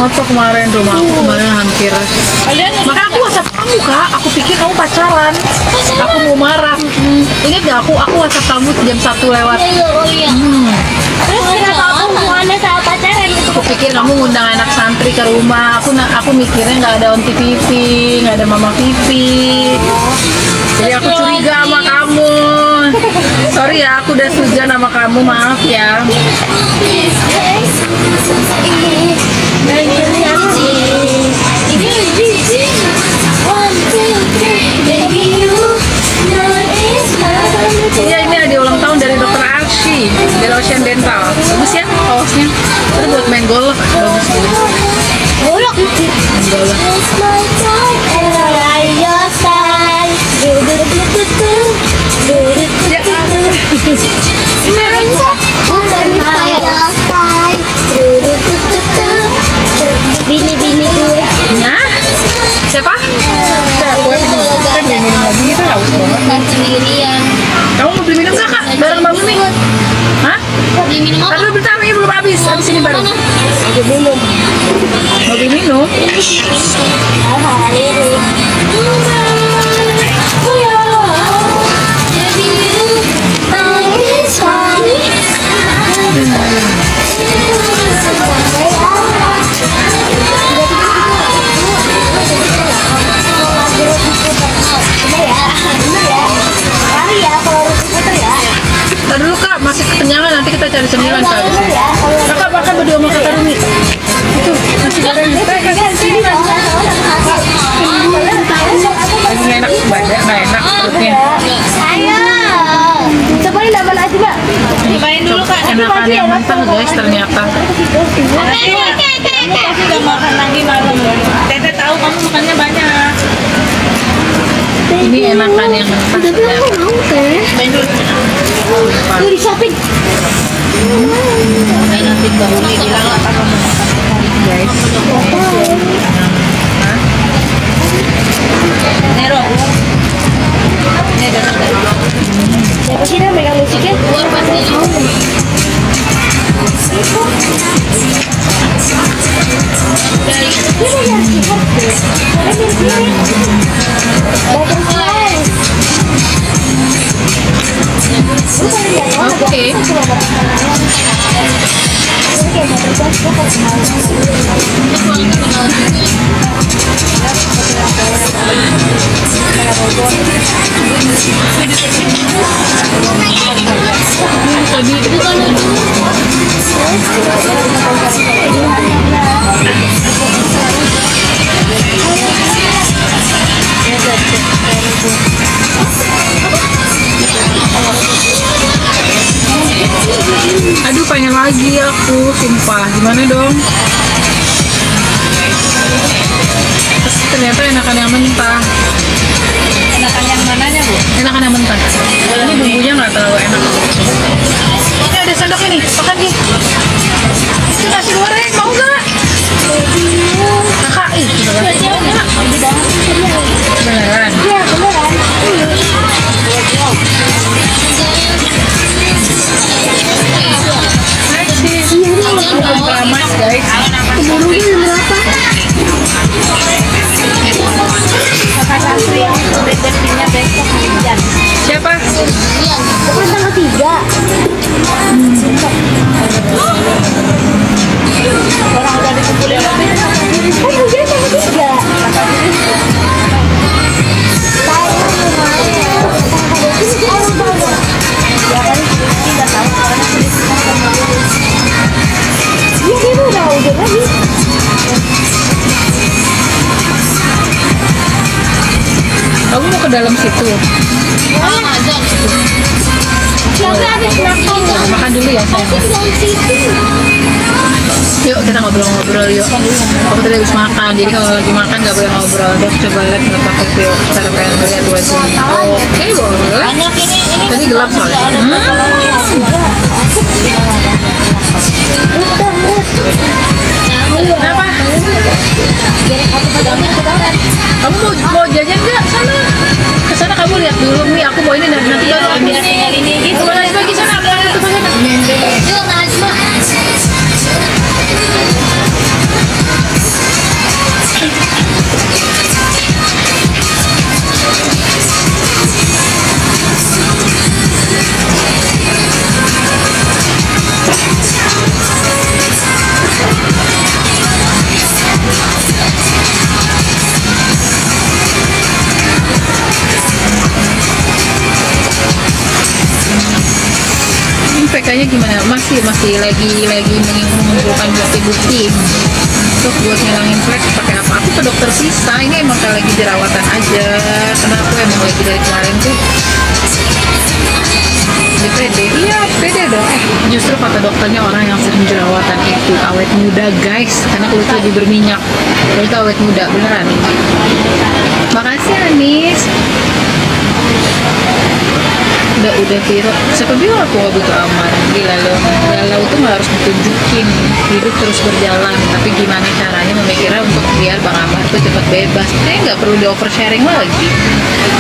banget kok kemarin rumah aku kemarin hampir. Maka aku WhatsApp kamu kak, aku pikir kamu pacaran. Aku mau marah. Ingat gak aku WhatsApp kamu jam 1 lewat. Iya. Terus kenapa aku hubungannya sama pacaran gitu? Aku pikir kamu ngundang anak santri ke rumah. Aku mikirnya nggak ada Onti Vivi, nggak ada Mama Vivi. Jadi aku curiga sama kamu. Sorry ya, aku udah sujan sama kamu, maaf ya. Iya, ini ada ulang tahun dari Dokter Arsy dari Ocean Dental. Bagus ya kaosnya. Terus buat main golf bagus gitu. Golok. Main golf. Bini-bini gue. Nah, siapa? Gue beli minum lagi gitu, haus banget. Sendirian. Kamu mau beli minum nggak kak? Bareng Bang Mimi? Hah? Beli minum apa? Tapi bentar, ini belum habis. Habis ini baru. Mana? Mau minum. Mau beli minum? Ntar dulu kak, masih kekenyangan, nanti kita cari cemilan kak di sini. Kakak makan berdua sama kakak Rumi. Itu nasi goreng. Sini mas. Lagi nggak enak badan, nggak enak perutnya. Ayo. Cobain dapat aja mbak. Cobain dulu kak. Enakan yang mentah guys ternyata. Kamu pasti udah makan lagi malam. Tete tahu kamu makannya banyak. Ini enakan yang mentah ternyata. Cobain dulu. Lu di shopping. Nanti bahunya bilang apa kamu makan Guys. Hah? Nero. Ini ada. Siapa sih yang megang musiknya? Buat pasti. Oke. Aduh pengen lagi aku, sumpah. Gimana dong? Terus ternyata enakan yang mentah. Enakan yang mananya bu? Enakan yang mentah. Ini bumbunya nggak terlalu enak. Ini ada sendok ini, makan Gi. Itu nasi goreng, mau nggak? Kakak, beneran. Iya beneran. Keramas guys. Kemurunya berapa? Kakak santri yang deadline-nya besok hujan. Siapa? Bukan tanggal 3. Orang udah dikumpulin lebih. Kan hujan tanggal 3. Ya kan tidak tahu karena Iya dia udah hujan lagi. Kamu mau ke dalam situ? Siapa habis makan? Makan dulu ya sayang. Aku dalam situ. Yuk kita ngobrol-ngobrol yuk. Aku tadi habis makan, jadi kalau lagi makan nggak boleh ngobrol. Dok coba lihat nggak takut yuk. Cara pengen melihat wajahnya. Oke boleh. banyak ini Tadi gelap soalnya. Kenapa? Kamu mau jajan nggak sana? Kesana kamu lihat dulu nih. Aku mau ini nanti baru aku. biar tinggal ini gitu. Coba lagi bagi sana. Aku lihat tuh sana. Yuk Najma. katanya gimana? Masih lagi mengumpulkan bukti-bukti untuk buat ngilangin flek pakai apa? Aku ke dokter sisa. Ini emang kayak lagi jerawatan aja. Karena aku emang lagi dari kemarin tuh di pede. Iya, pede dong. Justru kata dokternya orang yang sering jerawatan itu awet muda guys, karena kulit lebih berminyak. Itu awet muda beneran. Makasih Anis. Udah Viro, siapa bilang aku gak butuh aman? Gila lo, galau tuh gak harus ditunjukin, hidup terus berjalan. Tapi gimana caranya memikirnya untuk biar Bang Amar tuh cepat bebas. Kayaknya gak perlu di oversharing lagi.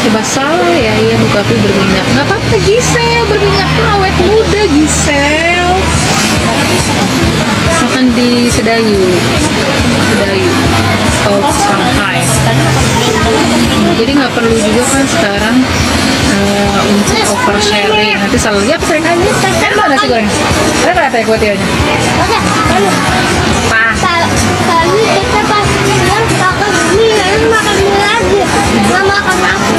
Coba salah ya, iya muka aku berminyak. Gak apa-apa Gisel, berminyak tuh awet muda Gisel. Makan di Sedayu, oh Shanghai. Jadi nggak perlu juga kan sekarang untuk oversharing. Nanti selalu ya sering aja. Kan mana nasi goreng? Ada nggak teh kuotianya? Apa? Tadi kita pas bilang makan mie, lalu makan mie lagi. Nggak makan aku.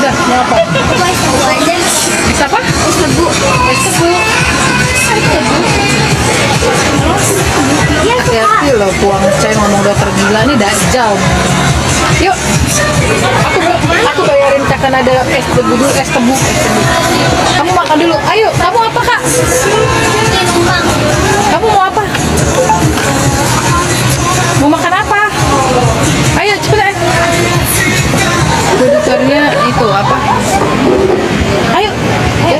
Udah, mau apa? Wes aja. Bisa apa? Es tebu. Iya Hati-hati loh, Puang Cai ngomong dokter gila nih dajjal. Yuk, aku bayarin Cakan ada es tebu dulu, es tebu. Kamu makan dulu. Ayo, kamu apa kak? Kamu mau apa? Mau makan apa? Ayo cepetan. Dokternya itu apa? Ayo. Ya.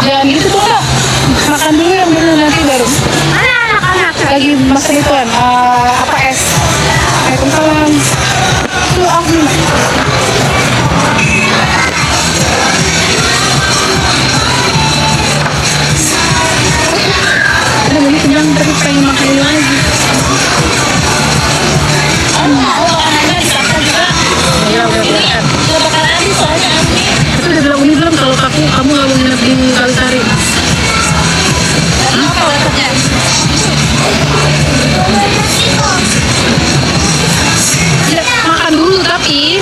Jangan gitu tuh kak. Makan dulu yang dulu nanti baru. Lagi masak ituan, apa es? Waalaikumsalam. Tuh aku. Aduh ini kenyang tapi pengen makan ini lagi. Ya udah berangkat. Tapi udah bilang ini belum kalau kamu nggak mau nginep di Kalisari. Ya, makan dulu tapi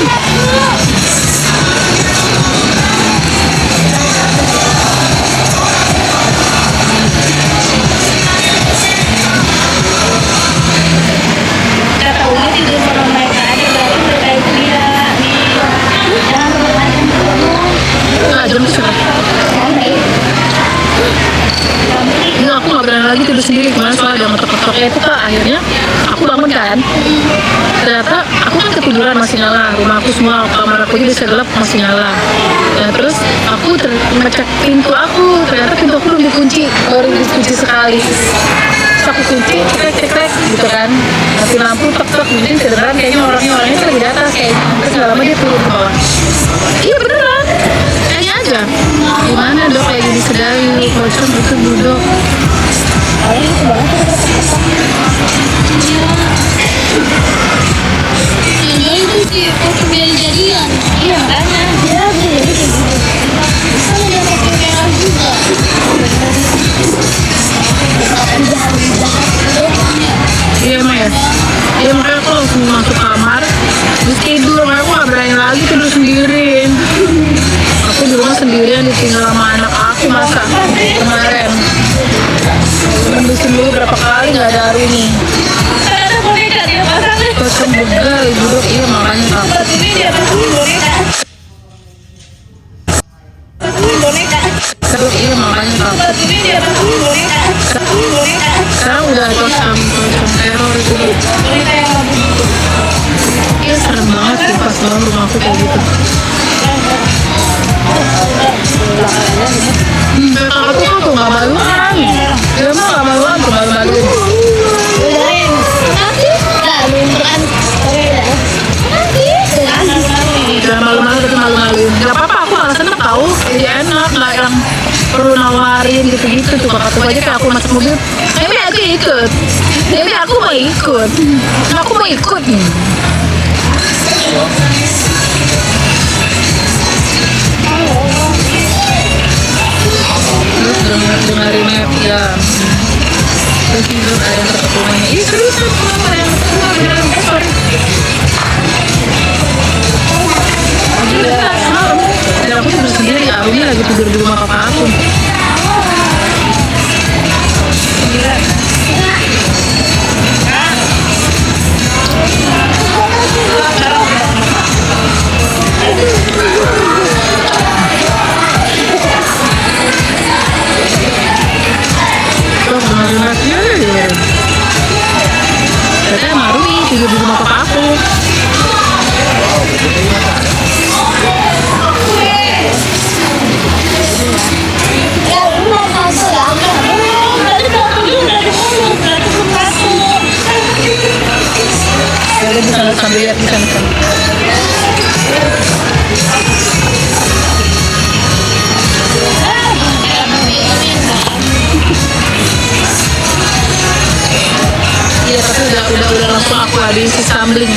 Kata Uli tidur sama mereka aja berarti mereka itu dia nih. Jangan jam sudah. Enggak, aku nggak berani lagi tidur sendiri kemarin soalnya ada ngetok-ngetoknya itu kak. Akhirnya aku bangun kan, ternyata aku kan ketiduran masih nyala, rumah aku semua kamar aku juga bisa gelap masih nyala. Nah terus aku ngecek pintu aku, ternyata pintu aku belum dikunci, baru dikunci sekali. Terus aku kunci, cek gitu kan, mati lampu tek mungkin kedengeran kayaknya orangnya tuh lagi di atas kayaknya. Terus nggak lama dia turun ke bawah. Iya beneran, kayaknya aja. Gimana dok kayak gini Sedayu, pocong itu duduk. Ini itu sih foto jadian. Iya makanya. Dia kan ada foto merah juga. Iya emang ya. Iya makanya aku langsung masuk kamar, terus tidur. Makanya aku nggak berani lagi tidur sendiri. Aku di rumah sendirian ditinggal sama anak aku masa kemarin. Nembusin dulu berapa kali nggak ada hari ini. Ternyata boneka dia pasangnya. Pocong begal ibu dok, iya makanya takut. Ini dia pasangin boneka. Pasangin boneka. Dok iya makanya takut. Ini dia pasangin boneka. Pasangin boneka. Sekarang udah pocong teror itu. Boneka yang labu. Iya serem banget sih pas malam rumah aku kayak gitu. Aku tuh nggak maluan. Dia mah nggak maluan tuh malu-maluin. Udahin. Nanti nggak mimpikan. Jangan malu-malu tapi malu-maluin. Gak apa-apa aku malah seneng tau. Jadi enak nggak yang perlu nawarin gitu-gitu tuh kakak tuh aja kayak aku masuk mobil. Ini aku ikut. Ini aku mau ikut. Aku mau ikut nih. Terus dengerin ya. Terus tidur ada yang dekat rumahnya. Ih seriusan, ada yang dekat rumah beneran. Sorry. Gila, serem. Dan aku tidur sendiri, Arumi lagi tidur di rumah papa aku. Tuh, dengerin radio ya. Katanya Marumi tidur di rumah papa aku. Ya udah bisa sambil lihat di sana. Iya tapi udah langsung aku habisin tumbling.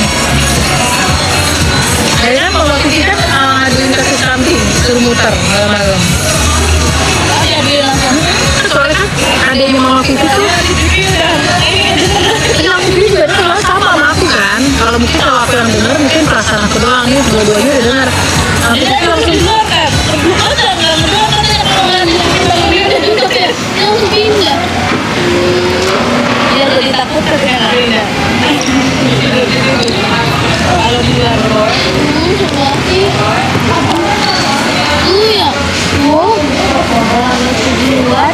Kayaknya kalau waktu kita aduin kasih tumbling suruh muter malam-malam. Soalnya kan adanya mama Vivi tuh yang Vivi juga dengar sama aku kan. Kalau mungkin kalau aku yang dengar mungkin perasaan aku doang nih, dua-duanya udah dengar. Aku tuh langsung Dia lebih takut ya kalau di luar Iya. Oh. Di luar.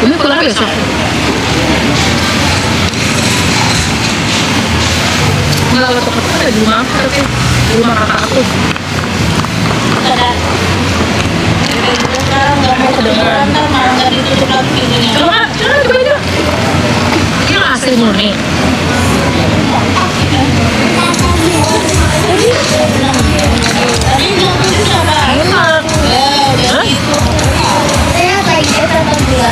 ini pulang besok. Enggak, waktu aku ada di rumah aku, tapi di rumah kakak aku. sekarang nggak mau kedengeran ntar malah nggak ditutup lagi pintunya. Coba aja. Ini asli murni. Tadi bilang itu sama. Enak. Ya udah Hah? gitu. Saya baik kita berdua.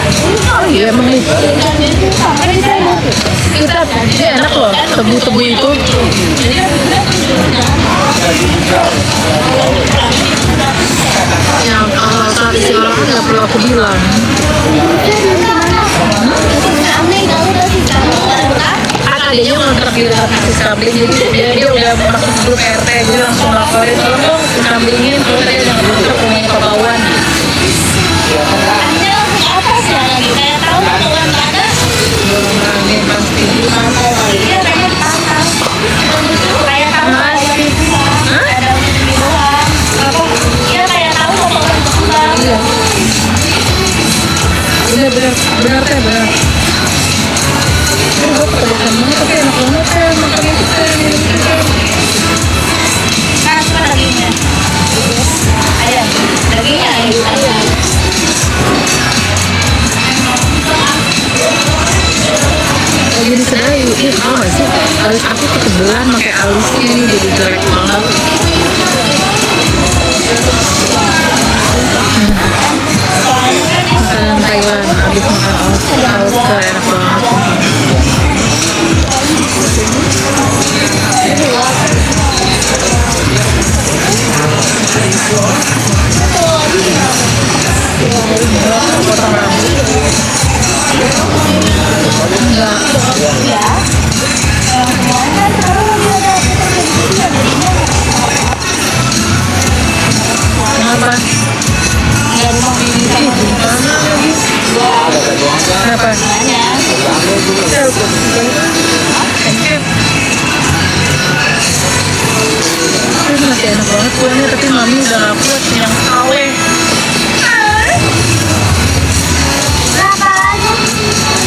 Oh iya emang nih. Dan itu sampai di sana. Kita ini enak loh, tebu-tebu itu. Yang saat isi orang kan nggak perlu aku bilang. Kami tahu dari kamu. Kan adanya ngontrak di rumah sis kambing, jadi dia udah masuk grup RT, jadi langsung laporin tolong dong sis kambingin, terus saya udah ngebuka rumahnya Pak Bawan. Anda langsung atas ya lagi kayak tahu tuan ada. Ini pasti. Iya pengen panas. Kayak tahu Masih. Hah? ada ini doang. Iya kayak tahu mau berkembang. Iya. Benar teh benar. Ini gue ketebakan banget tapi enak banget teh makan itu teh. Nah, cuma dagingnya. Ayam. Dagingnya ayam. Jadi sedih, ini tau gak sih? Alis aku ketebelan pakai alisnya ini jadi jelek banget. Makanan Thailand, abis makan aus enak banget. Potong rambut. Enggak. Kenapa? Mana lagi? Kenapa? Ini masih enak banget kuahnya, tapi mami udah gak kuat yang kawe.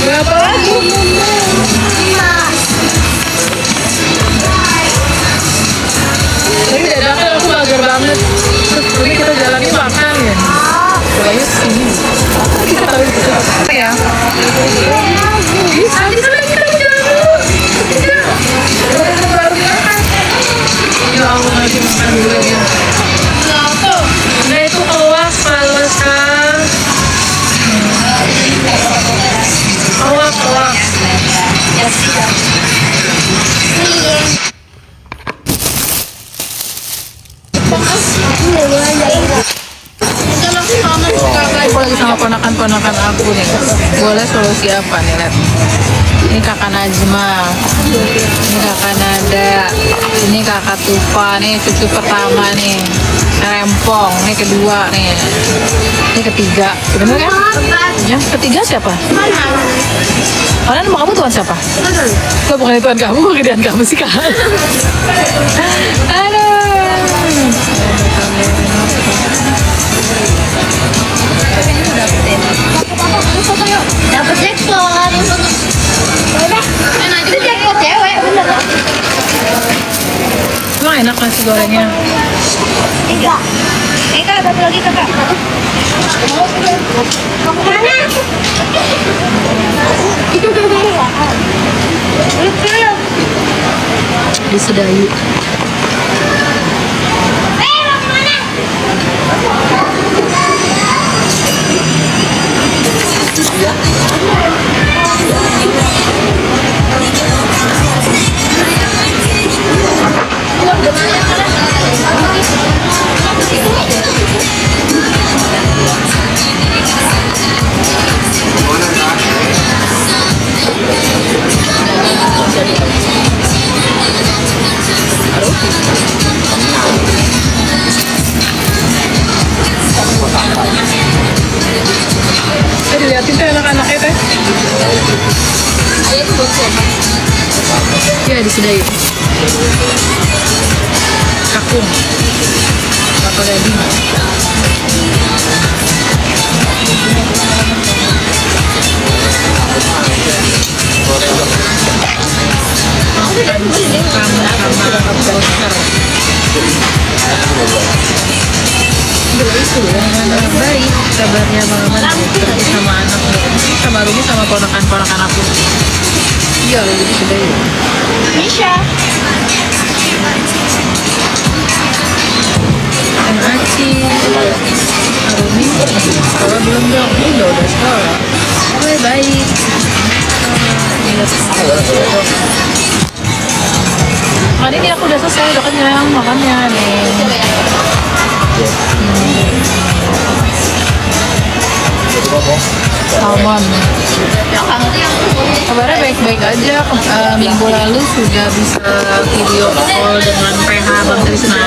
Berapa lagi? Tapi dadakan aku mager banget. Terus ini kita jalannya makan ya. Cobain sini. Kita taruh di situ. Apa ya? Bisa, bisa lagi kita mau jalan dulu. Bisa. Kita baru makan. Ya Allah, lagi makan dulu ya. Nah itu awas, Palwasa. Awas. Iya. Aku lagi sama ponakan-ponakan aku nih. Boleh solusi apa nih, lihat. Ini kakak Najma, ini kakak Nada, ini kakak Tufa, nih cucu pertama nih, Rempong, ini kedua nih, ini ketiga, bener kan? Yang ketiga siapa? Mana nama kamu Tuhan siapa? Lo bukan Tuhan kamu, gedean kamu sih kan? Dapat ekor. Itu jackpot cewek, bener. Emang enak nasi gorengnya? Tiga. Kak, satu lagi kakak. Mau kemana? Di Sedayu. Mau kemana? Dilihatin tuh anak-anaknya teh. Ya di Sedayu. Kakung. Kakak daging. Baik kabarnya Bang terus sama anaknya sama Rumi sama ponakan-ponakan aku. Iya lagi di Sedayu. Misha. Dan Aci Rumi sekolah belum dong, udah sekolah. Oke baik. Hari ini aku udah selesai, udah kenyang makannya nih. Salmon. Kabarnya baik-baik aja. Minggu lalu sudah bisa video call dengan PH Bang Trisna.